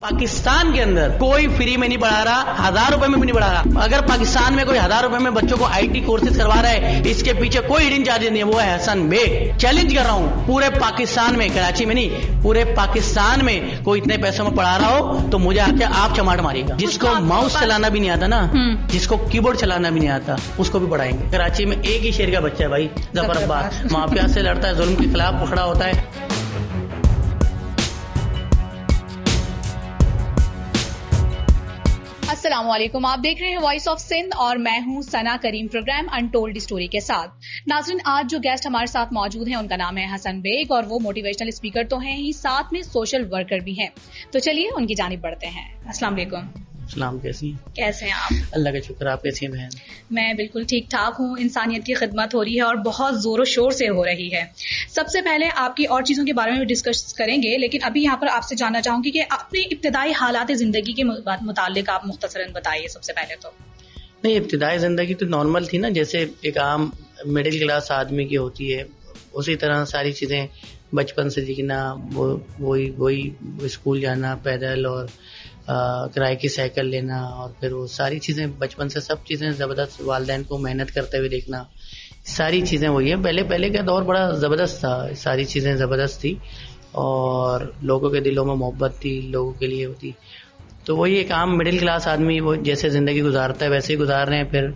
पाकिस्तान के अंदर कोई फ्री में नहीं पढ़ा रहा, 1000 रुपए में भी नहीं पढ़ा रहा। अगर पाकिस्तान में कोई 1000 रुपए में बच्चों को आईटी कोर्सेज करवा रहा है, इसके पीछे कोई हिडन चार्जेस नहीं है। वो है हसन बेग। चैलेंज कर रहा हूँ पूरे पाकिस्तान में, कराची में नहीं, पूरे पाकिस्तान में कोई इतने पैसों में पढ़ा रहा हो तो मुझे आके आप चमाट मारिएगा। जिसको माउस चलाना भी नहीं आता ना, जिसको कीबोर्ड चलाना भी नहीं आता, उसको भी पढ़ाएंगे। कराची में एक ही शेर का बच्चा है भाई, जफर अब्बास, माफिया से लड़ता है, जुल्म के खिलाफ खड़ा होता है। अस्सलामुअलैकुम, आप देख रहे हैं वॉइस ऑफ सिंध और मैं हूं सना करीम, प्रोग्राम अनटोल्ड स्टोरी के साथ। नाज़रीन, आज जो गेस्ट हमारे साथ मौजूद हैं उनका नाम है हसन बेग और वो मोटिवेशनल स्पीकर तो हैं ही, साथ में सोशल वर्कर भी हैं। तो चलिए उनकी जानिब बढ़ते हैं। अस्सलाम वालेकुम। सलाम, कैसी कैसे हैं आप? अल्लाह का शुक्र, आप कैसी हैं बहन? मैं बिल्कुल ठीक ठाक हूँ। इंसानियत की खिदमत हो रही है और बहुत जोरों शोर से हो रही है। सबसे पहले आपकी और चीजों के बारे में भी डिस्कस करेंगे, लेकिन अभी यहाँ पर आपसे जानना चाहूंगी कि अपने इब्तिदाई हालात जिंदगी के मुतालिक आप मुख्तसरन बताइए सबसे पहले तो। नहीं, इब्तिदाई जिंदगी तो नॉर्मल थी ना, जैसे एक आम मिडिल क्लास आदमी की होती है, उसी तरह सारी चीजें बचपन से जीना, वही स्कूल जाना पैदल और किराए की साइकिल लेना, और फिर वो सारी चीज़ें बचपन से, सब चीज़ें ज़बरदस्त, वालिदैन को मेहनत करते हुए देखना, सारी चीज़ें वही है। पहले का दौर बड़ा ज़बरदस्त था, सारी चीज़ें ज़बरदस्त थी और लोगों के दिलों में मोहब्बत थी, लोगों के लिए होती। तो वही एक आम मिडिल क्लास आदमी वो जैसे ज़िंदगी गुजारता है वैसे ही गुजार रहे हैं। फिर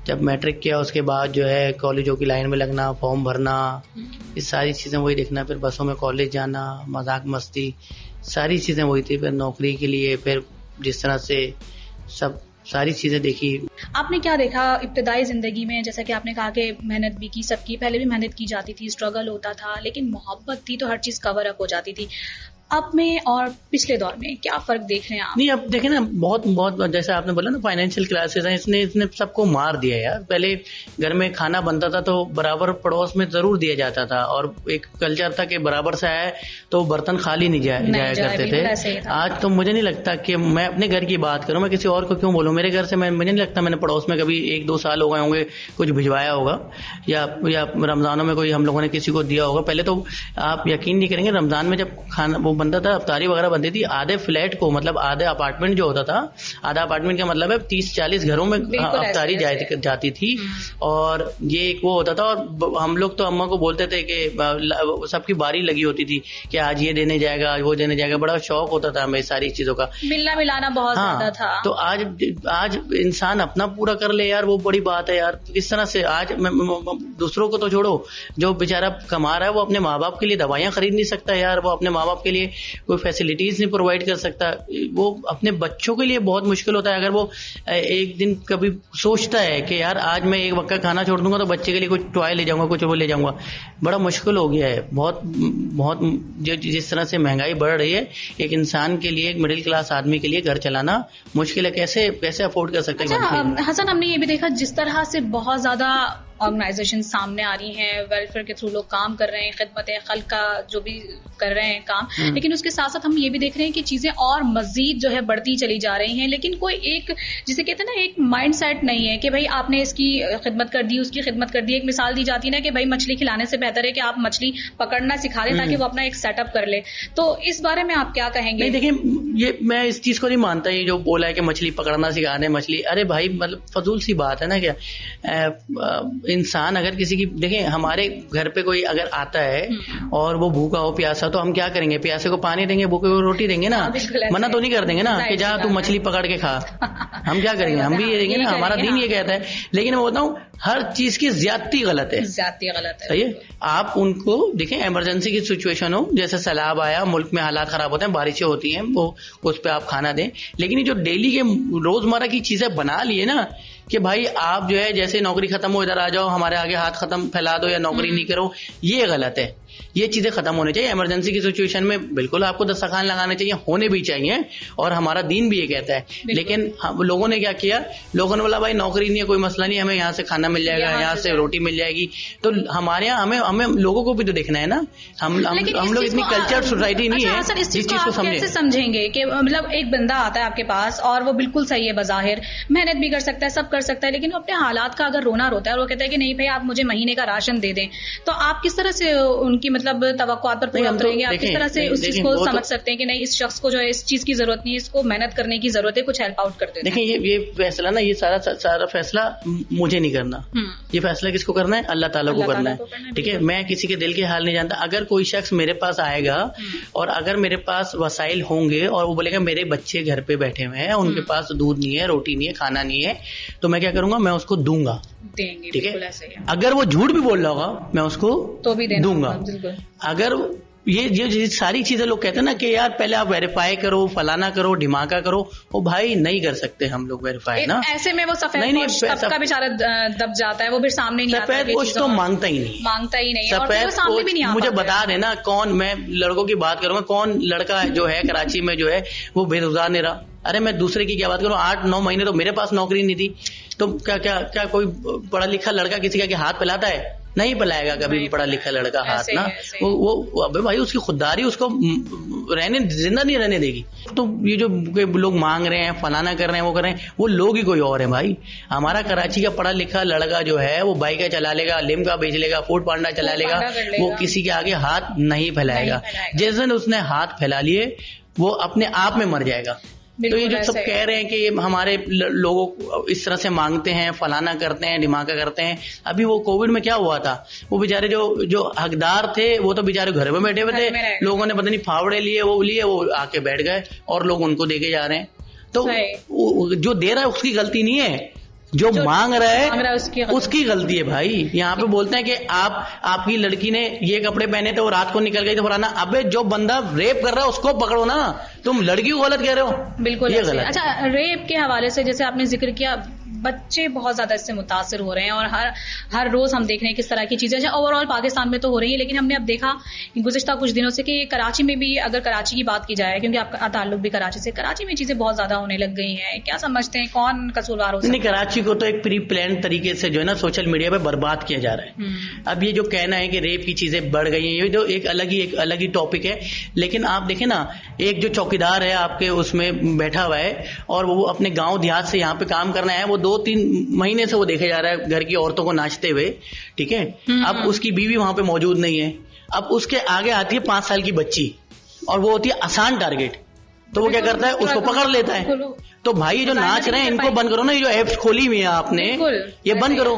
जब मैट्रिक किया उसके बाद जो है कॉलेजों की लाइन में लगना, फॉर्म भरना, ये सारी चीज़ें वही देखना, फिर बसों में कॉलेज जाना, मजाक मस्ती, सारी चीज़ें वही थी। फिर नौकरी के लिए फिर जिस तरह से सब सारी चीज़ें देखी। आपने क्या देखा इब्तिदाई जिंदगी में? जैसा कि आपने कहा कि मेहनत भी की, सबकी पहले भी मेहनत की जाती थी, स्ट्रगल होता था, लेकिन मोहब्बत थी तो हर चीज़ कवर अप हो जाती थी। अब में और पिछले दौर में क्या फर्क देख रहे हैं आप? नहीं, अब देखें ना, बहुत जैसे आपने बोला ना, फाइनेंशियल क्लासेस हैं, इसने सबको मार दिया यार। पहले घर में खाना बनता था तो बराबर पड़ोस में जरूर दिया जाता था, और एक कल्चर था कि बराबर से आए तो बर्तन खाली नहीं जाया करते थे। आज तो मुझे नहीं लगता कि, मैं अपने घर की बात करूं, मैं किसी और को क्यों बोलूं, मेरे घर से मुझे नहीं लगता मैंने पड़ोस में कभी 1-2 साल हो गए होंगे कुछ भिजवाया होगा, या रमजानों में कोई हम लोगों ने किसी को दिया होगा। पहले तो आप यकीन नहीं करेंगे, रमजान में जब खाना वो बनता था, अफ्तारी वगैरह बनती थी, आधे फ्लैट को, मतलब आधे अपार्टमेंट जो होता था, आधा अपार्टमेंट का मतलब है 30-40 घरों में अफ्तारी जाती थी। और ये एक वो होता था, और हम लोग तो अम्मा को बोलते थे कि सबकी बारी लगी होती थी कि आज ये देने जाएगा, वो देने जाएगा, बड़ा शौक होता था हमें सारी चीजों का, मिलना मिलाना बहुत ज्यादा था। तो आज इंसान अपना पूरा कर ले यार, वो बड़ी बात है यार। किस तरह से आज दूसरों को तो छोड़ो, जो बेचारा कमा रहा है वो अपने माँ बाप के लिए दवाइयाँ खरीद नहीं सकता यार, वो अपने माँ बाप के लिए कोई फैसिलिटीज नहीं प्रोवाइड कर सकता, वो अपने बच्चों के लिए बहुत मुश्किल होता है। अगर वो एक दिन कभी सोचता है कि यार आज मैं एक वक्त का खाना छोड़ दूंगा तो बच्चे के लिए कुछ टॉय ले जाऊंगा, कुछ वो ले जाऊंगा, बड़ा मुश्किल हो गया है। बहुत जिस तरह से महंगाई बढ़ रही है, एक इंसान के लिए, एक मिडिल क्लास आदमी के लिए घर चलाना मुश्किल है। कैसे अफोर्ड कर सकते हैं? हसन, हमने ये भी देखा जिस तरह से बहुत ज्यादा ऑर्गेनाइजेशन सामने आ रही हैं, वेलफेयर के थ्रू लोग काम कर रहे हैं, खिदमत खल्क का जो भी कर रहे हैं काम, लेकिन उसके साथ साथ हम ये भी देख रहे हैं कि चीजें और मजीद जो है बढ़ती चली जा रही हैं, लेकिन कोई एक, जिसे कहते हैं ना, एक माइंड सेट नहीं है कि भाई आपने इसकी खिदमत कर दी, उसकी खिदमत कर दी। एक मिसाल दी जाती है ना कि भाई मछली खिलाने से बेहतर है कि आप मछली पकड़ना सिखा दें ताकि वो अपना एक सेटअप कर ले। तो इस बारे में आप क्या कहेंगे? नहीं, देखिए, ये मैं इस चीज को नहीं मानता, ये जो बोला है कि मछली पकड़ना सिखा दें, मछली, अरे भाई मतलब फजूल सी बात है ना। क्या इंसान अगर किसी की, देखें हमारे घर पे कोई अगर आता है और वो भूखा हो, प्यासा, तो हम क्या करेंगे? प्यासे को पानी देंगे, भूखे को रोटी देंगे ना, मना तो नहीं कर देंगे ना कि जा तू मछली पकड़ के खा। हम क्या करेंगे? हम भी ये देंगे ना, हमारा दीन ये कहता है। लेकिन मैं बोलता हूँ हर चीज की ज्यादती गलत है, सही है। आप उनको देखें, इमरजेंसी की सिचुएशन हो, जैसे सैलाब आया, मुल्क में हालात खराब होते हैं, बारिशें होती हैं, वो उस पर आप खाना दें। लेकिन ये जो डेली के रोजमर्रा की चीजें बना लिए ना कि भाई आप जो है जैसे नौकरी खत्म हो इधर आ जाओ, हमारे आगे हाथ खत्म फैला दो या नौकरी नहीं करो, ये गलत है। ये चीजें खत्म होनी चाहिए। इमरजेंसी की सिचुएशन में बिल्कुल आपको दस्तरखान लगाने चाहिए, होने भी चाहिए, और हमारा दीन भी ये कहता है। लेकिन लोगों ने क्या किया, लोगों ने बोला भाई नौकरी नहीं है, कोई मसला नहीं, हमें यहाँ से खाना मिल जाएगा, यहाँ से रोटी मिल जाएगी। तो हमारे यहाँ हमें लोगों को भी तो देखना है ना। हम लोग इतनी कल्चर्ड सोसाइटी नहीं है इस चीज को कैसे समझेंगे कि मतलब एक बंदा आता है आपके पास और वो बिल्कुल सही है, बाज़ाहिर मेहनत भी कर सकता है, सब कर सकता है, लेकिन वो अपने हालात का अगर रोना रोता है और वो कहता है कि नहीं भाई आप मुझे महीने का राशन दे दें, तो आप किस तरह से उनकी मतलब तवक्कुआत पर पूरा उतरेंगे? आप किस तरह से उस चीज को समझ सकते हैं कि नहीं, इस शख्स को जो है इस चीज की जरूरत नहीं है, इसको मेहनत करने की जरूरत है, कुछ हेल्प आउट कर देते हैं? देखिए ये फैसला ना, ये सारा फैसला मुझे नहीं करना। ये फैसला किसको करना है? अल्लाह ताला को करना है। ठीक है, मैं किसी के दिल के हाल नहीं जानता। अगर कोई शख्स मेरे पास आएगा और अगर मेरे पास वसाइल होंगे और वो बोलेगा मेरे बच्चे घर पे बैठे हुए हैं, उनके पास दूध नहीं है, रोटी नहीं है, खाना नहीं है, तो मैं क्या करूंगा? मैं उसको दूंगा। देंगे, ठीक है। ऐसे ही है। अगर वो झूठ भी बोल रहा होगा मैं उसको तो भी दूंगा। बिल्कुल। अगर ये सारी चीजें लोग कहते हैं ना कि यार पहले आप वेरीफाई करो, फलाना करो, ढिमाका करो, वो भाई नहीं कर सकते हम लोग वेरीफाई ना। ऐसे में वो सफेद का बेचारा दब जाता है, वो फिर सामने नहीं आता। सफेद पोश तो मांगता ही नहीं है। सफेद सामने भी नहीं आता। मुझे बता देना कौन, मैं लड़कों की बात करूंगा, कौन लड़का जो है कराची में जो है वो बेरोजगार नहीं रहा? अरे मैं दूसरे की क्या बात करूं, 8-9 महीने तो मेरे पास नौकरी नहीं थी। तो क्या कोई पढ़ा लिखा लड़का किसी का हाथ फैलाता है? नहीं पलाएगा कभी भी पढ़ा लिखा लड़का हाथ ना। वो अबे भाई उसकी खुददारी उसको जिंदा नहीं रहने देगी। तो ये जो लोग मांग रहे हैं, फलाना कर रहे हैं, वो कर रहे हैं, वो लोग ही कोई और है भाई। हमारा कराची का पढ़ा लिखा लड़का जो है वो बाइक चला लेगा, लिमका बेच लेगा, फूड पांडा चला लेगा, वो किसी के आगे हाथ नहीं फैलाएगा। जिस दिन उसने हाथ फैला लिए वो अपने आप में मर जाएगा। तो ये जो सब कह रहे हैं कि हमारे लोगों को इस तरह से मांगते हैं, फलाना करते हैं, दिमागा करते हैं, अभी वो कोविड में क्या हुआ था? वो बेचारे जो हकदार थे वो तो बेचारे घर में बैठे हुए थे, लोगों ने पता नहीं फावड़े लिए, वो आके बैठ गए और लोग उनको देके जा रहे हैं। तो जो दे रहा है उसकी गलती नहीं है, जो मांग रहा है उसकी गलती है भाई। यहाँ पे बोलते हैं कि आपकी लड़की ने ये कपड़े पहने थे वो रात को निकल गई तो फलाना। अबे जो बंदा रेप कर रहा है उसको पकड़ो ना, तुम लड़की को गलत कह रहे हो। बिल्कुल ये गलत। अच्छा, रेप के हवाले से जैसे आपने जिक्र किया, बच्चे बहुत ज्यादा इससे मुतासिर हो रहे हैं और हर रोज हम देख रहे हैं किस तरह की चीजें ओवरऑल पाकिस्तान में तो हो रही है, लेकिन हमने अब देखा गुज़िश्ता कुछ दिनों से कि कराची में भी, अगर कराची की बात की जाए क्योंकि आपका ताल्लुक भी कराची से, कराची में चीजें बहुत ज्यादा होने लग गई हैं। क्या समझते हैं कौन कसूरवार हो सकता है? नहीं, कराची को तो एक प्री प्लान तरीके से जो है ना सोशल मीडिया पे बर्बाद किया जा रहा है। अब ये जो कहना है कि रेप की चीजें बढ़ गई हैं, ये जो एक अलग ही टॉपिक है। लेकिन आप देखें ना, एक जो चौकीदार है आपके उसमें बैठा हुआ है और वो अपने गांव देहात से यहाँ पे काम करना है, वो 2-3 महीने से वो देखे जा रहा है घर की औरतों को नाचते हुए। ठीक है, अब उसकी बीवी वहां पे मौजूद नहीं है। अब उसके आगे आती है 5 साल की बच्ची और वो होती है आसान टारगेट, तो वो क्या करता है? उसको पकड़ लेता है। तो भाई ये जो नाच रहे हैं इनको बंद करो ना, ये जो एप्स खोली हुई है आपने ये बंद करो।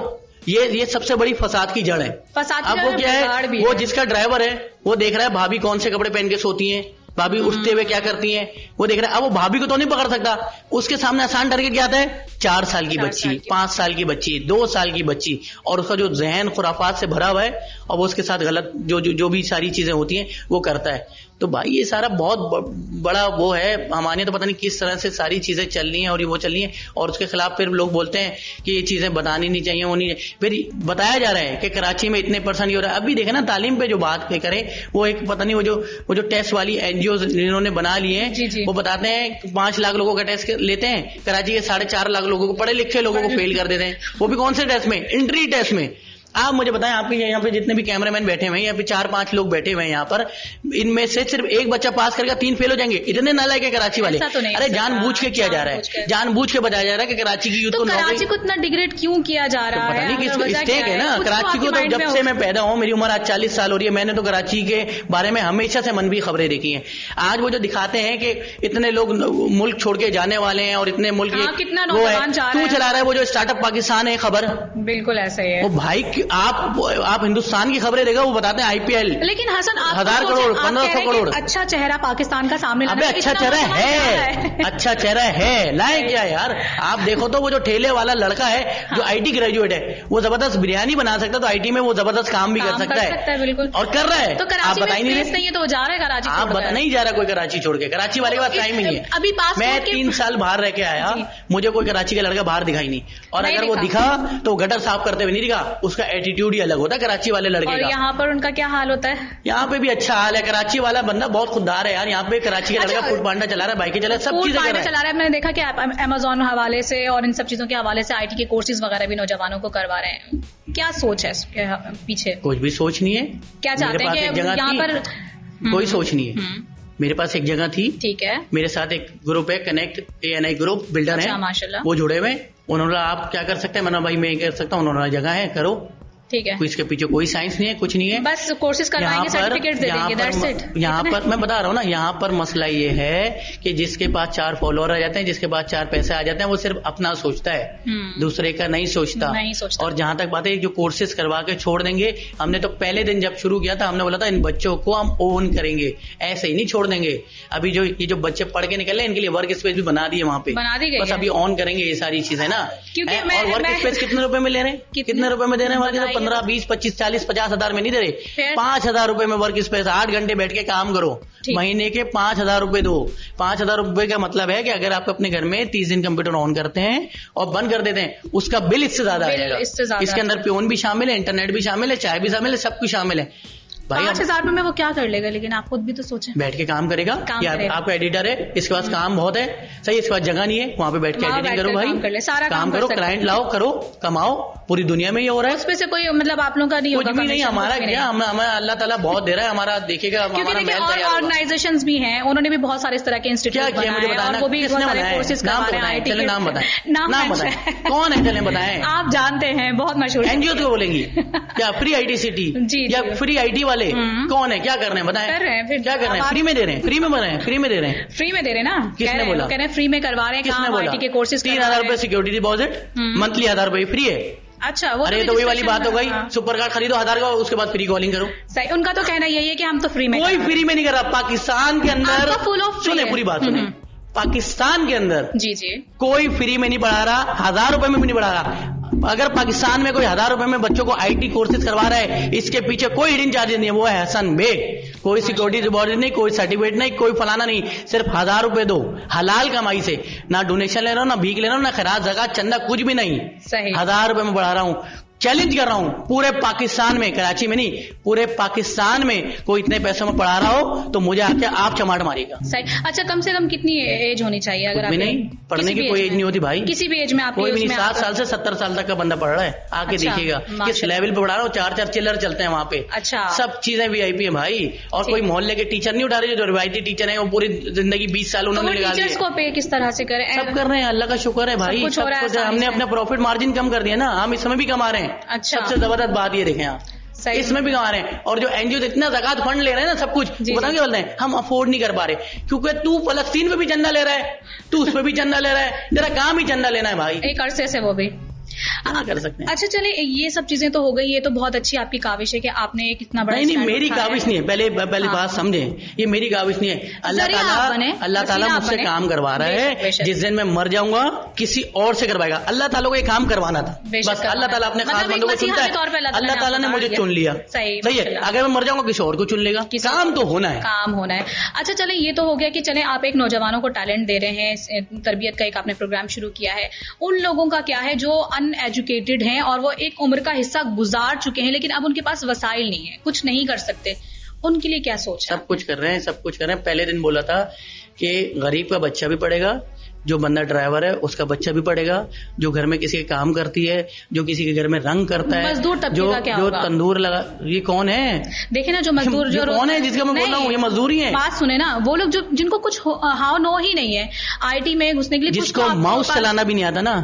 ये सबसे बड़ी फसाद की जड़ है। अब वो क्या है, वो जिसका ड्राइवर है वो देख रहा है भाभी कौन से कपड़े पहन के सोती हैं, भाभी उठते हुए क्या करती हैं, वो देख रहा है। अब वो भाभी को तो नहीं पकड़ सकता, उसके सामने आसान टारगेट क्या आता है? 4 साल की बच्ची, 5 साल की बच्ची, 2 साल की बच्ची, और उसका जो जहन खुराफात से भरा हुआ है और वो उसके साथ गलत जो भी सारी चीजें होती हैं वो करता है। तो भाई ये सारा बहुत बड़ा वो है। हमारे तो पता नहीं किस तरह से सारी चीजें चल रही हैं और ये वो चल रही हैं, और उसके खिलाफ फिर लोग बोलते हैं कि ये चीजें बतानी नहीं चाहिए, वो नहीं। फिर बताया जा रहा है कि कराची में इतने % ये हो रहा है। अभी देखे ना, तालीम पे जो बात करें, वो एक पता नहीं वो जो टेस्ट वाली एनजीओ जिन्होंने बना लिए हैं, वो बताते हैं 5 लाख लोगों का टेस्ट लेते हैं, कराची के 4.5 लाख लोगों को, पढ़े लिखे लोगों को फेल कर देते हैं। वो भी कौन से टेस्ट में? एंट्री टेस्ट में। आप मुझे बताएं, आपके यहाँ पे जितने भी कैमरामैन बैठे हुए हैं, यहाँ पे 4-5 लोग बैठे हुए हैं यहाँ पर, इनमें से सिर्फ एक बच्चा पास करेगा, 3 फेल हो जाएंगे। इतने नालायक है कराची वाले। तो अरे जानबूझ के किया जा रहा है, जानबूझ के बताया जा रहा है कि कराची की यूथ को कराची को इतना डिग्रेड क्यों किया जा रहा है? पता नहीं, मिस्टेक है ना कराची को। तो जब से मैं पैदा हूँ, मेरी उम्र आज 40 साल हो रही है, मैंने तो कराची के बारे में हमेशा से मनफी खबरें देखी हैं। आज वो जो दिखाते हैं कि इतने लोग मुल्क छोड़ के जाने वाले हैं और इतने मुल्क कितना वो है, तू चला रहा है वो जो स्टार्टअप पाकिस्तान है खबर। बिल्कुल ऐसा ही है। वो भाई आप हिंदुस्तान की खबरें देखा, वो बताते हैं IPL, लेकिन हसन 1000 करोड़, 1500 करोड़। अच्छा चेहरा पाकिस्तान का सामने अबे अच्छा चेहरा है, अच्छा चेहरा है, लाए क्या यार? आप देखो तो वो जो ठेले वाला लड़का है जो IT ग्रेजुएट है, वो जबरदस्त बिरयानी बना सकता है, तो IT में वो जबरदस्त काम भी कर सकता है, बिल्कुल, और कर रहा है। तो आप बताई नहीं है तो वो जा रहा है कराची, आप नहीं जा रहा कोई कराची छोड़ के। कराची वाले के पास टाइम ही नहीं है। अभी मैं 3 साल बाहर रह के आया, मुझे कोई कराची का लड़का बाहर दिखाई नहीं, और अगर वो दिखा तो गटर साफ करते हुए नहीं दिखा। उसका एटीट्यूड ही अलग होता है कराची वाले लड़के का। यहाँ पर उनका क्या हाल होता है? यहाँ पे भी अच्छा हाल है। कराची वाला बंदा बहुत खुददार है यार। यहाँ पे कराची का लड़का फूड पांडा चला रहा है, बाइकें चला रहा है, सब चीजें चला रहा है। मैंने देखा कि अमेजोन हवाले से और इन सब चीजों के हवाले से IT के कोर्सेज वगैरह भी नौजवानों को करवा रहे हैं। क्या सोच है इसके पीछे? कुछ भी सोच नहीं है। क्या चाहते हैं कि यहाँ पर? कोई सोच नहीं है। मेरे पास एक जगह थी, ठीक है, मेरे साथ एक ग्रुप है, कनेक्ट ANI ग्रुप बिल्डर है, माशाल्लाह, वो जुड़े हुए। उन्होंने आप क्या कर सकते हैं? मैंने भाई मैं कर सकता हूँ। उन्होंने जगह है, करो। ठीक है, इसके पीछे कोई साइंस नहीं है, कुछ नहीं है, बस कोर्सेज करवाएंगे, सर्टिफिकेट दे देंगे, दैट्स इट। यहाँ पर मैं बता रहा हूँ ना, यहाँ पर मसला ये है कि जिसके पास 4 फॉलोअर आ जाते हैं, जिसके पास 4 पैसे आ जाते हैं, वो सिर्फ अपना सोचता है, दूसरे का नहीं सोचता। और जहां तक बात है जो कोर्सेज करवा के छोड़ देंगे, हमने तो पहले दिन जब शुरू किया था हमने बोला था इन बच्चों को हम ओन करेंगे, ऐसे ही नहीं छोड़ देंगे। अभी जो ये जो बच्चे पढ़ के निकले इनके लिए वर्क स्पेस भी बना दिए वहाँ पे, बना दी गई, बस अभी ऑन करेंगे ये सारी चीजें ना। क्योंकि और वर्क स्पेस कितने रुपए में ले रहे हैं, कितने रुपए में दे रहे हैं? 15, 20, 25, 40, 50 हजार में नहीं दे रहे, 5,000 रुपए में वर्क स्पेस। 8 घंटे बैठ के काम करो, महीने के 5,000 रुपए दो। 5,000 रुपए का मतलब है कि अगर आप अपने घर में 30 दिन कंप्यूटर ऑन करते हैं और बंद कर देते हैं, उसका बिल इससे ज्यादा आ जाएगा। इसके अंदर प्योन भी शामिल है, इंटरनेट भी शामिल है, चाय भी शामिल है, सब कुछ शामिल है। भाई 5,000 रुपए में वो क्या कर लेगा? लेकिन आप खुद भी तो सोचें, बैठ के काम करेगा, आपका एडिटर है, इसके पास काम बहुत है, सही, इसके पास जगह नहीं है, वहाँ पे बैठ के एडिटिंग करो भाई, सारा काम करो, क्लाइंट लाओ, करो, कमाओ, पूरी दुनिया में ये हो रहा है। उसमें से कोई मतलब आप लोगों का नहीं होगा? कुछ भी नहीं, हमारा क्या, हमें अल्लाह ताला बहुत दे रहा है, हमारा देखेगा। और ऑर्गेनाइजेशंस भी हैं, उन्होंने भी बहुत सारे इस तरह के इंस्टीट्यूट बनाए हैं, वो भी बहुत सारे कोर्सेज करवा रहे हैं। चले नाम बताएं, नाम बताएं, कौन है, चले बताएं। आप जानते हैं, बहुत मशहूर एनजीओ को बोलेंगी क्या? फ्री ITCT या फ्री IT वाले कौन है, क्या कर रहे हैं बताएं? कर रहे हैं, फिर क्या कर रहे हैं? फ्री में दे रहे हैं, फ्री में बना है, फ्री में दे रहे हैं, फ्री में दे रहे हैं ना। किसने बोला? कह रहे हैं फ्री में करवा रहे हैं, किसने बोला? IT के कोर्सेज 3,000 रुपए सिक्योरिटी डिपॉजिट, मंथली 1,000 रुपए फ्री है। अच्छा, वो अरे तो वही वाली बात हो गई, सुपर कार्ड खरीदो 1,000 का, उसके बाद फ्री कॉलिंग करो। सही, उनका तो कहना यही है कि हम तो फ्री में, कोई फ्री में नहीं कर रहा। पाकिस्तान के अंदर सुने, पूरी बात सुने, पाकिस्तान के अंदर जी कोई फ्री में नहीं पढ़ा रहा, 1,000 रुपए में भी नहीं पढ़ा रहा। अगर पाकिस्तान में कोई 1,000 रुपए में बच्चों को IT कोर्सेज करवा रहा है, इसके पीछे कोई हिडन चार्जेस नहीं है, वो है हसन बेग। कोई सिक्योरिटी डिपॉजिट नहीं, कोई सर्टिफिकेट नहीं, कोई फलाना नहीं, सिर्फ 1,000 रुपए दो हलाल कमाई से, ना डोनेशन ले रहा हूं, ना भीख ले रहा हूं, ना खैरात ज़कात चंदा, कुछ भी नहीं। 1,000 रुपए में पढ़ा रहा हूं। चैलेंज कर रहा हूं पूरे पाकिस्तान में, कराची में नहीं, पूरे पाकिस्तान में कोई इतने पैसों में पढ़ा रहा हो तो मुझे आके आप चमाट मारेगा। सही। अच्छा, कम से कम कितनी एज होनी चाहिए? अगर आप नहीं, पढ़ने की कोई एज नहीं होती भाई, किसी भी एज में आप, कोई भी नहीं। 7 साल से 70 साल तक का बंदा पढ़ रहा है, आके देखिएगा किस लेवल पे पढ़ा रहा हूँ। 4 चिल्लर चलते हैं वहाँ पे। अच्छा, सब चीजें VIP है भाई। और कोई मोहल्ले के टीचर नहीं उठा रहे, जो रिवायती टीचर है वो पूरी जिंदगी 20 साल उन्होंने लगा दिया। टीचर्स को पे किस तरह से करें? सब कर रहे हैं, अल्लाह का शुक्र है भाई, हमने अपना प्रॉफिट मार्जिन कम कर दिया ना, हम इसमें भी कमा रहे हैं। अच्छा, सबसे जबरदस्त बात ये देखें आप, इसमें भी कमा रहे हैं। और जो NGO इतना ज़कात फंड ले रहे हैं ना, सब कुछ बता के बोल रहे हैं हम अफोर्ड नहीं कर पा रहे, क्योंकि तू फलस्तीन पे भी चंदा ले रहा है, तू उस पे भी चंदा ले रहा है, तेरा काम ही चंदा लेना है भाई, एक अरसे से वो भी कर सकते हैं। अच्छा, चले, ये सब चीजें तो हो गई, ये तो बहुत अच्छी आपकी काविश है कि आपने एक इतना बड़ा। नहीं, मेरी काविश नहीं है, पहले बात समझें, ये मेरी काविश नहीं है। अल्लाह ताला मुझसे काम करवा रहा है। जिस दिन मैं मर जाऊंगा किसी और से करवाएगा। अल्लाह ताला को ये काम करवाना था, बस अल्लाह ताला अपने खास बंदों को चुनता है। अल्लाह ताला ने मुझे चुन लिया, सही है। अगर मैं मर जाऊंगा किसी और को चुन लेगा, काम तो होना है, काम होना है। अच्छा, चले, ये तो हो गया कि चले आप एक नौजवानों को टैलेंट दे रहे हैं, तरबियत का एक आपने प्रोग्राम शुरू किया है। उन लोगों का क्या है जो अनएजुकेटेड हैं और वो एक उम्र का हिस्सा गुजार चुके हैं, लेकिन अब उनके पास वसाइल नहीं है, कुछ नहीं कर सकते, उनके लिए क्या सोच है? सब कुछ कर रहे हैं, सब कुछ कर रहे हैं। पहले दिन बोला था कि गरीब का बच्चा भी पढ़ेगा, जो बंदा ड्राइवर है उसका बच्चा भी पढ़ेगा, जो घर में किसी के काम करती है, जो किसी के घर में रंग करता है, मजदूर तबके का क्या जो होगा? तंदूर लगा, ये कौन है? देखे ना, जो मजदूर, जो कौन है जिसका मैं बोल रहा हूँ, ये मजदूरी है। बात सुने ना, वो लोग जो जिनको कुछ हाव नो ही नहीं है IT में घुसने के लिए, जिसको माउस चलाना भी नहीं आता ना,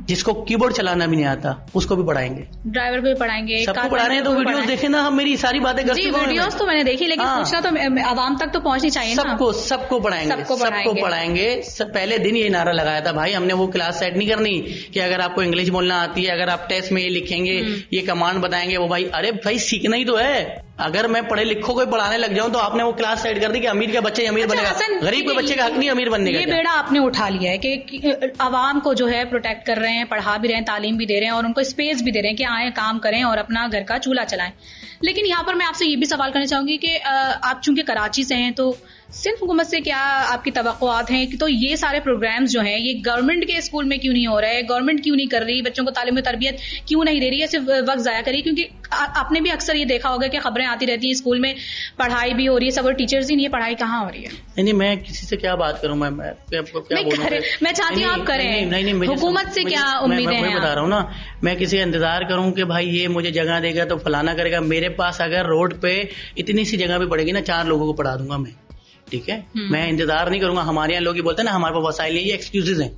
जिसको कीबोर्ड चलाना भी नहीं आता, उसको भी पढ़ाएंगे, ड्राइवर को भी पढ़ाएंगे, सबको पढ़ा रहे हैं। तो वीडियोस देखे ना, हम मेरी सारी बातें करते हैं। वीडियोस तो मैंने देखी, लेकिन पूछना तो आवाम तक तो पहुंचनी चाहिए ना। सबको पढ़ाएंगे। पहले दिन ये नारा लगाया था भाई, हमने वो क्लास सेट नहीं करनी कि अगर आपको इंग्लिश बोलना आती है, अगर आप टेस्ट में ये लिखेंगे, ये कमांड बताएंगे, वो भाई, अरे भाई सीखना ही तो है। अगर मैं पढ़े लिखो को पढ़ाने लग जाऊं तो आपने वो क्लास सेट कर दी कि अमीर का बच्चे अमीर बनेगा, गरीब के बच्चे का हक नहीं अमीर बनने का। ये बेड़ा आपने उठा लिया है कि आवाम को जो है प्रोटेक्ट कर रहे हैं, पढ़ा भी रहे हैं, तालीम भी दे रहे हैं और उनको स्पेस भी दे रहे हैं कि आए काम करें और अपना घर का चूल्हा चलाएं। लेकिन यहाँ पर मैं आपसे ये भी सवाल करना चाहूंगी कि आप चूंकि कराची से हैं, तो सिर्फ हुकूमत से क्या आपकी तवक्कुआत हैं कि तो ये सारे प्रोग्राम्स जो हैं ये गवर्नमेंट के स्कूल में क्यों नहीं हो रहे, गवर्नमेंट क्यों नहीं कर रही, बच्चों को तालीम तरबियत क्यों नहीं दे रही है, सिर्फ वक्त जाया करिए? क्योंकि आपने भी अक्सर ये देखा होगा कि खबरें आती रहती हैं, स्कूल में पढ़ाई भी हो रही है, सब, और टीचर्स ही नहीं है, पढ़ाई कहाँ हो रही है? नहीं, मैं किसी से क्या बात करूं, मैं चाहती हूँ आप करें। नहीं, हुकूमत से क्या उम्मीदें हैं? मैं बता रहा हूँ ना, मैं किसी इंतजार करूं कि भाई ये मुझे जगह देगा तो फलाना करेगा। मेरे पास अगर रोड पे इतनी सी जगह भी पड़ेगी ना, 4 लोगों को पढ़ा दूंगा मैं, ठीक है? मैं इंतजार नहीं करूंगा। हमारे यहाँ लोग ही बोलते हैं ना, हमारे पास वसाइल नहीं, ये एक्सक्यूजेज हैं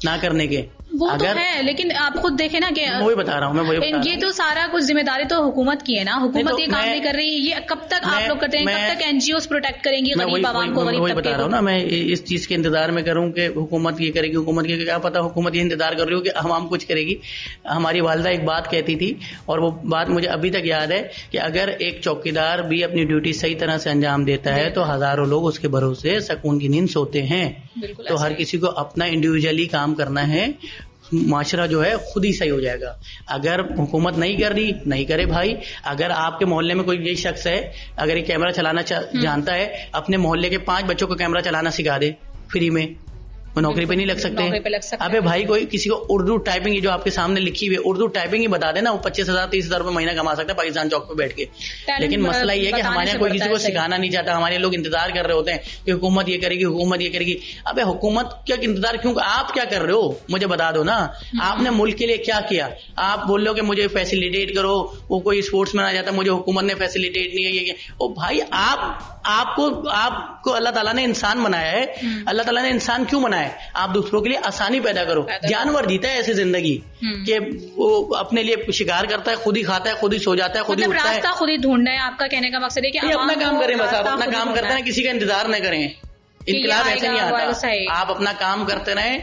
ना करने के। वो तो है, लेकिन आप खुद देखें ना कि वही बता रहा हूँ मैं, वही ये तो सारा कुछ जिम्मेदारी तो हुकूमत की है ना, हुकूमत ये काम नहीं कर रही, ये कब तक आप लोग करते हैं, कब तक एनजीओ प्रोटेक्ट करेंगी गरीब आवाम को, गरीब वही बता रहा हूँ ना, मैं इस चीज के इंतजार में करूँ कि हुकूमत ये करेगी, हुकूमत की क्या पता हुकूमत ये इंतजार कर रही हो कि हम कुछ करेगी। हमारी वालिदा एक बात कहती थी और वो बात मुझे अभी तक याद है कि अगर एक चौकीदार भी अपनी ड्यूटी सही तरह से अंजाम देता है तो हजारों लोग उसके भरोसे सुकून की नींद सोते हैं। तो हर किसी को अपना इंडिविजुअली काम करना है, माशरा जो है खुद ही सही हो जाएगा। अगर हुकूमत नहीं कर रही, नहीं करे भाई। अगर आपके मोहल्ले में कोई ये शख्स है, अगर ये कैमरा चलाना जानता है, अपने मोहल्ले के 5 बच्चों को कैमरा चलाना सिखा दे फ्री में, वो नौकरी पे नहीं लग सकते। अबे भाई कोई किसी को उर्दू टाइपिंग, ये जो आपके सामने लिखी हुई है उर्दू टाइपिंग ही बता देना, वो 25,000 30,000 रुपए महीना कमा सकता है पाकिस्तान चौक पे बैठ के। लेकिन मसला ये है कि हमारे यहाँ कोई किसी को सिखाना नहीं चाहता, हमारे लोग इंतजार कर रहे होते हैं कि हुकूमत ये करेगी, हुकूमत ये करेगी। अबे हुकूमत क्या इंतजार क्यों, आप क्या कर रहे हो मुझे बता दो ना। आपने मुल्क के लिए क्या किया? आप बोल रहे हो कि मुझे फैसिलिटेट करो, वो कोई स्पोर्ट्स में आ जाता है, मुझे हुकूमत ने फैसिलिटेट नहीं है ये। ओ भाई आपको अल्लाह ताला ने इंसान बनाया है, अल्लाह ताला ने इंसान क्यों बनाया है? आप दूसरों के लिए आसानी पैदा करो। जानवर जीता है ऐसी जिंदगी कि वो अपने लिए शिकार करता है, खुद ही खाता है, खुद ही सो जाता है, खुद ही उठता है, रास्ता खुद ही ढूंढना है। आपका कहने का मकसद है कि अपना काम करें, बस आप अपना काम करते हैं, किसी का इंतजार न करें। इनकलाब ऐसे नहीं आता, आप अपना काम करते रहें,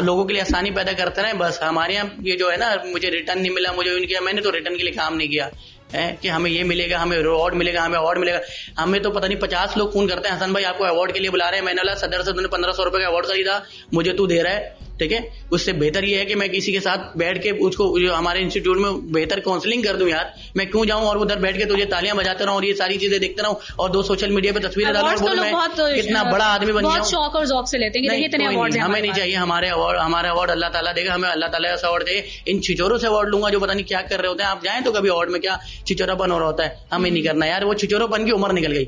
लोगों के लिए आसानी पैदा करते रहें। बस हमारे यहाँ ये जो है ना, मुझे रिटर्न नहीं मिला, मुझे इनके, मैंने तो रिटर्न के लिए काम नहीं किया है कि हमें ये मिलेगा, हमें अवार्ड मिलेगा, हमें अवार्ड मिलेगा। हमें तो पता नहीं 50 लोग फोन करते हैं, हसन भाई आपको अवार्ड के लिए बुला रहे हैं। मैंने बोला सदर से उन्होंने 1500 रुपए का अवार्ड खरीदा, मुझे तू दे रहा है, ठीक है। उससे बेहतर ये है कि मैं किसी के साथ बैठ के उसको, हमारे इंस्टीट्यूट में बेहतर काउंसलिंग कर दूं यार। मैं क्यों जाऊं और उधर बैठ के तुझे तालियां बजाते रहूं और ये सारी चीजें देखते रहूं और 2 सोशल मीडिया पे तस्वीरें डालूं, मैं कितना बड़ा आदमी बन जाऊं। शौक और ज़ौक़ से लेते हैं, हमें नहीं चाहिए हमारा अवार्ड अल्लाह ताला देगा, हमें अल्लाह ताला ऐसा अवार्ड देगा। इन छिचोरों से अवार्ड लूंगा जो पता नहीं क्या कर रहे होते हैं। आप जाएं तो कभी अवार्ड में क्या छिचोरापन हो रहा होता है, हमें नहीं करना यार। वो छिचोरापन की उम्र निकल गई,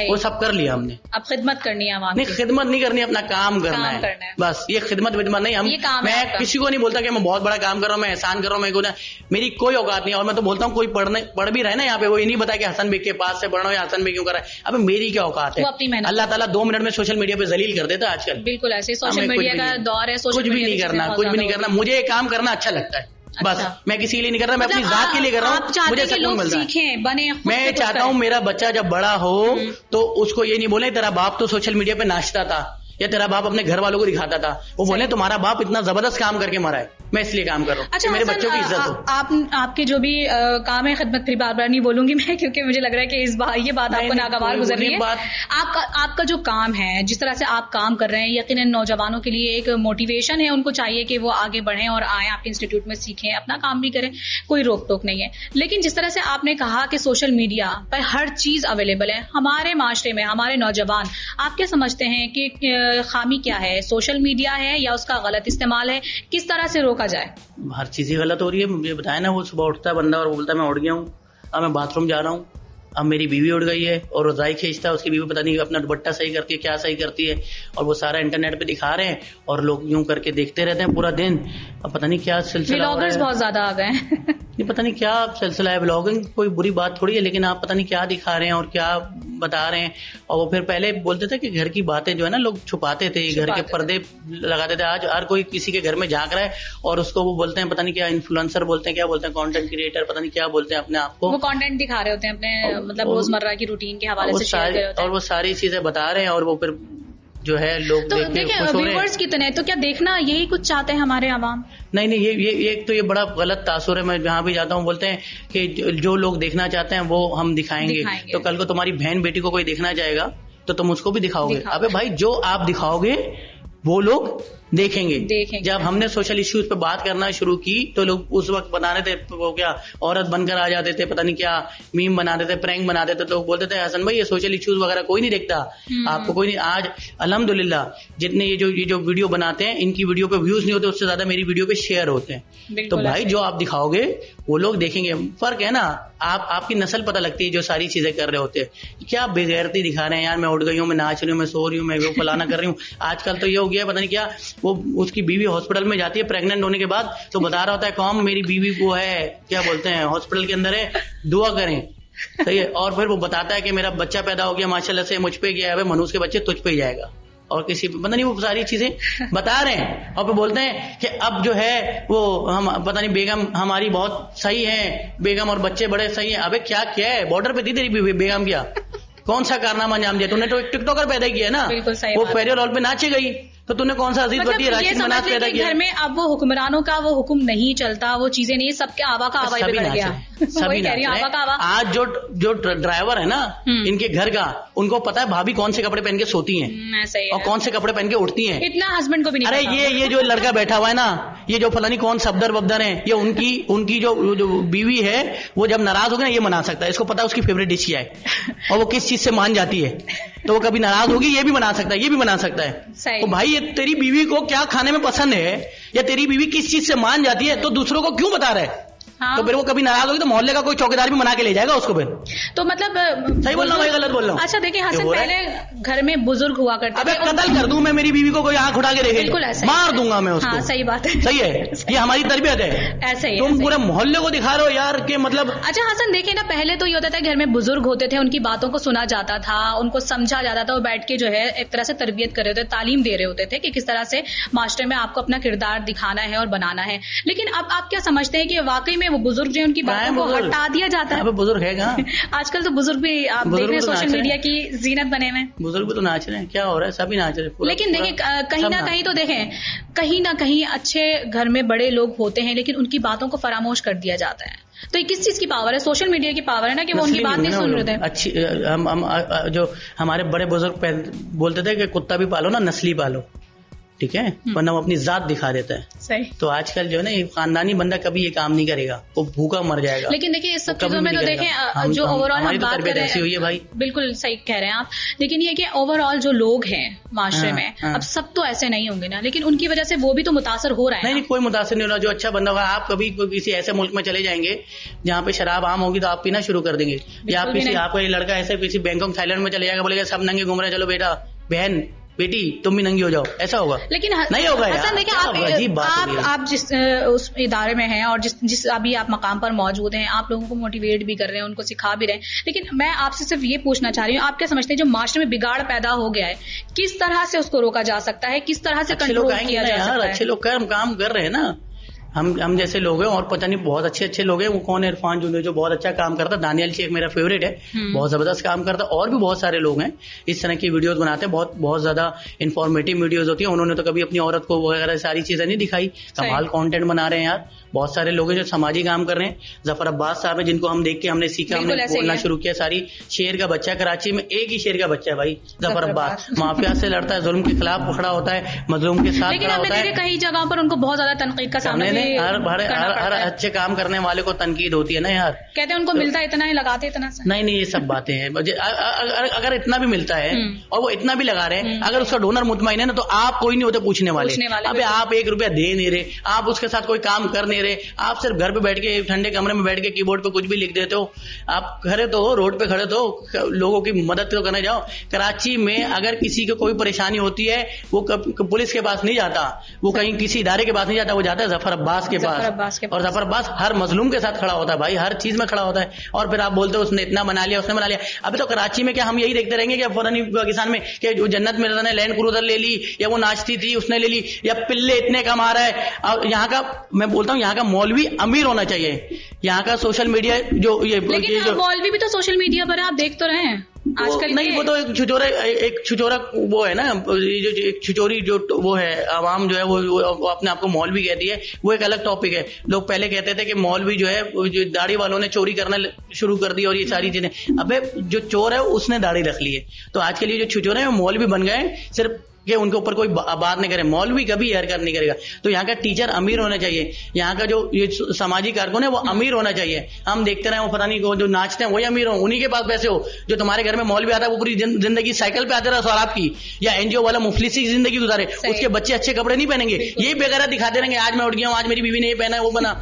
वो सब कर लिया हमने। अब खिदमत करनी है, नहीं खिदमत नहीं करनी, अपना काम करना है बस। ये खिदमत विदमत नहीं, मैं किसी को नहीं बोलता कि मैं बहुत बड़ा काम कर रहा हूँ, मैं एहसान कर रहा हूँ, मेरी कोई औकात नहीं है। और मैं तो बोलता हूँ कोई पढ़ भी रहा है ना यहाँ पे, वो ये नहीं बता कि हसन बेग के पास से पढ़ रहा हूँ या हसन बेग क्यों कर रहा है। अब मेरी क्या औकात है? अल्लाह ताला 2 मिनट में सोशल मीडिया पे जलील कर देता है आजकल। बिल्कुल ऐसे सोशल मीडिया का दौर है, कुछ भी नहीं करना, कुछ भी नहीं करना। मुझे ये काम करना अच्छा लगता है बस। मैं किसी के लिए नहीं कर रहा, मैं अपनी जात के लिए कर रहा हूँ, मुझे सुकून मिलता है। मैं चाहता हूँ मेरा बच्चा जब बड़ा हो तो उसको ये नहीं बोले तेरा बाप तो सोशल मीडिया पे नाचता था या तेरा बाप अपने घर वालों को दिखाता था, वो बोले तुम्हारा बाप इतना जबरदस्त काम करके मरा है, मैं इसलिए काम कर रहा हूँ। अच्छा, मेरे बच्चों की इज्जत हो। आपके जो भी काम है खिदमत, फिर बार बार नहीं बोलूंगी मैं, क्योंकि मुझे लग रहा है कि ये बात आपको नागवार गुजर रही है। आपका जो काम है, जिस तरह से आप काम कर रहे हैं, यकीनन नौजवानों के लिए एक मोटिवेशन है। उनको चाहिए कि वो आगे बढ़ें और आए आपके इंस्टीट्यूट में, सीखें, अपना काम भी करें, कोई रोक टोक नहीं है। लेकिन जिस तरह से आपने कहा कि सोशल मीडिया पर हर चीज अवेलेबल है हमारे माशरे में, हमारे नौजवान, आप क्या समझते हैं कि खामी क्या है? सोशल मीडिया है या उसका गलत इस्तेमाल है? किस तरह से रोका जाए? हर चीज ही गलत हो रही है। मुझे बताया ना, वो सुबह उठता है बंदा और बोलता है मैं उठ गया हूँ, अब मैं बाथरूम जा रहा हूँ, अब मेरी बीवी उठ गई है, और रजाई खींचता है, उसकी बीवी पता नहीं अपना दुपट्टा सही करती है, क्या सही करती है, और वो सारा इंटरनेट पे दिखा रहे हैं और लोग यूं करके देखते रहते हैं पूरा दिन। अब पता नहीं क्या सिलसिला हो रहा है, बहुत ज्यादा आ गए ये पता नहीं क्या सिलसिला है। ब्लॉगिंग कोई बुरी बात थोड़ी है, लेकिन आप पता नहीं क्या दिखा रहे हैं और क्या बता रहे हैं। और वो फिर पहले बोलते थे कि घर की बातें जो है ना लोग छुपाते थे, घर के पर्दे लगाते थे। आज हर कोई किसी के घर में झांक रहा है और उसको वो बोलते हैं पता नहीं क्या, इन्फ्लुएंसर बोलते हैं, क्या बोलते हैं, कंटेंट क्रिएटर, पता नहीं क्या बोलते हैं अपने आप को। वो कंटेंट दिखा रहे होते हैं अपने मतलब रोजमर्रा की रूटीन के हवाले से शेयर कर रहे होते हैं, और वो सारी चीजें बता रहे हैं और वो फिर जो है लोग तो देखिए व्यूअर्स कितने, तो क्या देखना यही कुछ चाहते हैं हमारे आवाम? नहीं, ये बड़ा गलत तासुर है। मैं जहाँ भी जाता हूँ बोलते हैं कि जो लोग देखना चाहते हैं वो हम दिखाएंगे। तो कल को तुम्हारी बहन बेटी को कोई देखना चाहेगा तो तुम उसको भी दिखाओगे। अबे भाई जो आप दिखाओगे वो लोग देखेंगे। जब हमने सोशल इश्यूज पे बात करना शुरू की तो लोग उस वक्त बनाने थे वो क्या औरत बनकर आ जाते थे, पता नहीं क्या मीम बनाते थे, प्रैंक बनाते थे, तो लोग बोलते थे हसन भाई ये सोशल इश्यूज वगैरह कोई नहीं देखता, आपको कोई नहीं। आज अल्हम्दुलिल्लाह जितने ये जो वीडियो बनाते हैं इनकी वीडियो पे व्यूज नहीं होते, उससे ज्यादा मेरी वीडियो पे शेयर होते हैं। तो भाई जो आप दिखाओगे वो लोग देखेंगे। फर्क है ना, आपकी नस्ल पता लगती है जो सारी चीजें कर रहे होते हैं। क्या बेगैरती दिखा रहे हैं यार, मैं उठ गई हूँ, मैं नाच रही हूँ, मैं सो रही हूँ, मैं वो फलाना कर रही हूँ। आजकल तो ये हो गया पता नहीं क्या, वो उसकी बीवी हॉस्पिटल में जाती है प्रेग्नेंट होने के बाद तो बता रहा होता है कौन मेरी बीवी को है क्या बोलते हैं हॉस्पिटल के अंदर है, दुआ करें, सही है। और फिर वो बताता है कि मेरा बच्चा पैदा हो गया माशाल्लाह से, मुझ पे गया है, मनुष्य के बच्चे तुझ पे ही जाएगा। और किसी पता नहीं वो सारी चीजें बता रहे हैं और फिर बोलते हैं कि अब जो है वो हम पता नहीं बेगम हमारी बहुत सही है, बेगम और बच्चे बड़े सही हैं। अबे क्या है, बॉर्डर पे थी तेरी बेगम क्या? कौन सा कारनामा अंजाम दिया तूने? तो एक टिकटॉकर पैदा किया ना, वो फेरियल हॉल पे नाचे गई तो तूने कौन सा अजीज बती राशिद मनाज पैदा किया? घर में अब वो हुक्मरानों का वो हुक्म नहीं चलता, वो चीजें नहीं, सबके आवा का आवा ही बिगड़ गया। सभी कह रही आवा का आवा। आज जो ड्राइवर है ना इनके घर का, उनको पता है भाभी कौन से कपड़े पहन के सोती हैं और कौन से कपड़े पहन के उठती हैं। इतना हस्बैंड को भी नहीं। अरे ये जो लड़का बैठा हुआ है ना, ये जो फलानी कौन सफदर वफदर है, ये उनकी जो बीवी है वो जब नाराज होगी ना ये मना सकता है, इसको पता है उसकी फेवरेट डिश क्या है और वो किस चीज से मान जाती है, तो वो कभी नाराज होगी ये भी बना सकता है, ये भी बना सकता है। तो भाई ये तेरी बीवी को क्या खाने में पसंद है या तेरी बीवी किस चीज से मान जाती है तो दूसरों को क्यों बता रहे हैं? हाँ। तो फिर वो कभी नाराज होगी तो मोहल्ले का कोई चौकीदार भी मना के ले जाएगा उसको। फिर तो मतलब सही बोल रहा हूँ गलत बोल रहा हूँ? अच्छा देखिए हसन, पहले घर में बुजुर्ग हुआ करते थे। कत्ल कर दूं मैं मेरी बीवी को, कोई आंख उठा के देखे बिल्कुल ऐसा मार दूंगा मैं उसको। हाँ, सही बात है, सही है, ये हमारी तरबियत है। ऐसा ही तुम पूरे मोहल्ले को दिखा रहे हो यार कि मतलब। अच्छा हसन देखिए ना, पहले तो ये होता था घर में बुजुर्ग होते थे, उनकी बातों को सुना जाता था, उनको समझा जाता था, वो बैठ के जो है एक तरह से तरबियत कर रहे होते, तालीम दे रहे होते थे कि किस तरह से मास्टर में आपको अपना किरदार दिखाना है और बनाना है। लेकिन अब आप क्या समझते हैं कि वाकई में वो बुजुर्ग जो उनकी को हटा दिया जाता है? बुजुर्ग है कहाँ आजकल? तो बुजुर्ग भी आप देख रहे हैं सोशल मीडिया की जीनत बने हुए। बुजुर्ग भी तो नाच रहे हैं, क्या हो रहा है? सभी नाच रहे हैं। लेकिन देखिए कहीं ना कहीं तो देखें, कहीं ना कहीं अच्छे घर में बड़े लोग होते हैं लेकिन उनकी बातों को फरामोश कर दिया जाता है। तो ये किस चीज की पावर है? सोशल मीडिया की पावर है ना कि वो उनकी बात नहीं सुन रहे थे। अच्छी हम जो हमारे बड़े बुजुर्ग बोलते थे कि कुत्ता भी पालो ना, नस्ली पालो, ठीक है, वरना वो अपनी जात दिखा देता है। सही। तो आजकल जो है ना खानदानी बंदा कभी ये काम नहीं करेगा, वो भूखा मर जाएगा। लेकिन देखिए इस सब चीजों में तो देखें जो ओवरऑल हम बात कर रहे हैं हुई है भाई, बिल्कुल सही कह रहे हैं आप। लेकिन ये कि ओवरऑल जो लोग हैं माशरे में, अब सब तो ऐसे नहीं होंगे ना, लेकिन उनकी वजह से वो भी तो मुतासर हो रहा है। नहीं, कोई मुतासर नहीं हो रहा। जो अच्छा बंदा होगा, आप कभी किसी ऐसे मुल्क में चले जाएंगे जहाँ पे शराब आम होगी तो आप पीना शुरू कर देंगे, या आपको ये लड़का ऐसे किसी बैंकॉक थाईलैंड में चले जाएगा, बोलेगा सब नंगे घूम रहे, चलो बेटा बहन बेटी तुम भी नंगी हो जाओ, ऐसा होगा? लेकिन नहीं होगा यार। देखिए आप जिस उस इदारे में हैं और जिस अभी आप मकाम पर मौजूद हैं, आप लोगों को मोटिवेट भी कर रहे हैं, उनको सिखा भी रहे हैं, लेकिन मैं आपसे सिर्फ ये पूछना चाह रही हूँ, आप क्या समझते हैं जो माशरे में बिगाड़ पैदा हो गया है, किस तरह से उसको रोका जा सकता है, किस तरह से कंट्रोल किया जा सकता है? अच्छे लोग काम कर रहे हैं ना, हम जैसे लोग हैं, और पता नहीं बहुत अच्छे लोग हैं। वो कौन है? इरफान जूनियर जो बहुत अच्छा काम करता है, दानियल शेख मेरा फेवरेट है, बहुत जबरदस्त काम करता है, और भी बहुत सारे लोग हैं इस तरह की वीडियोस बनाते हैं, बहुत ज्यादा इन्फॉर्मेटिव वीडियोस होती है। उन्होंने तो कभी अपनी औरत को वगैरह सारी चीजें नहीं दिखाई, कमाल कंटेंट बना रहे हैं यार। बहुत सारे लोग हैं जो समाजी काम कर रहे हैं। जफर अब्बास साहब है जिनको हम देख के हमने सीखा, हमने बोलना शुरू किया। सारी शेर का बच्चा, कराची में एक ही शेर का बच्चा है भाई, जफर अब्बास। माफिया से लड़ता है, जुल्म के खिलाफ खड़ा होता है, मजलूम के साथ खड़ा होता है। कई जगह पर उनको बहुत ज्यादा तनकीद का सामना, हर अच्छे काम करने वाले को तनकीद होती है ना यार। कहते हैं उनको मिलता है इतना है, लगाते इतना सा। नहीं, ये सब बातें हैं। अगर इतना भी मिलता है और वो इतना भी लगा रहे हैं, अगर उसका डोनर मुतमईन है ना, तो आप कोई नहीं होते पूछने वाले। अबे आप 1 रुपया दे नहीं रहे, आप उसके साथ कोई काम कर नहीं रहे, आप सिर्फ घर पे बैठ के ठंडे कमरे में बैठ के कीबोर्ड पे कुछ भी लिख देते हो। आप खड़े तो रोड पे खड़े तो लोगों की मदद तो करने जाओ। कराची में अगर किसी को कोई परेशानी होती है, वो पुलिस के पास नहीं जाता, वो कहीं किसी इदारे के पास नहीं जाता, वो जाता है जफर अब्बास के पास। और जफर अब्बास हर मजलूम के साथ खड़ा होता है भाई, हर चीज में खड़ा होता है। और फिर आप बोलते हो उसने इतना बना लिया, उसने बना लिया। अभी तो कराची में क्या हम यही देखते रहेंगे कि फौरन पाकिस्तान में कि जो जन्नत मिर्जा ने लैंड क्रूजर ले ली, या वो नाचती थी उसने ले ली, या पिल्ले इतने कमा रहा है। और यहाँ का मैं बोलता हूँ, यहाँ का मौलवी अमीर होना चाहिए। यहाँ का सोशल मीडिया जो लेकिन मौलवी भी तो सोशल मीडिया पर आप देख तो रहे हैं आजकल। नहीं, वो तो एक छुचोरा वो है ना, जो एक छुचोरी जो वो है, आवाम जो है वो अपने आप को मौलवी कहती है, वो एक अलग टॉपिक है। लोग पहले कहते थे कि मौलवी जो है, जो दाढ़ी वालों ने चोरी करना शुरू कर दी और ये सारी चीजें। अबे जो चोर है उसने दाढ़ी रख ली है, तो आज के लिए जो छुचोरे हैं वो मौलवी बन गए सिर्फ कि उनके ऊपर कोई बात नहीं करे। मौलवी कभी हरकत नहीं करेगा। तो यहाँ का टीचर अमीर होना चाहिए, यहाँ का जो ये सामाजिक कारकुन है वो अमीर होना चाहिए। हम देखते रहे वो पता नहीं जो नाचते हैं वही अमीर हो, उन्हीं के पास पैसे हो। जो तुम्हारे घर में मौलवी आता है वो पूरी जिंदगी साइकिल पे आते रहा शराब की, या एनजीओ वाला मुफलिसी की जिंदगी गुजारे, उसके बच्चे अच्छे कपड़े नहीं पहनेंगे, यही बेगैरत दिखाते रहेंगे। आज मैं उठ गया हूँ, आज मेरी बीवी ने ये पहना है, वो बना।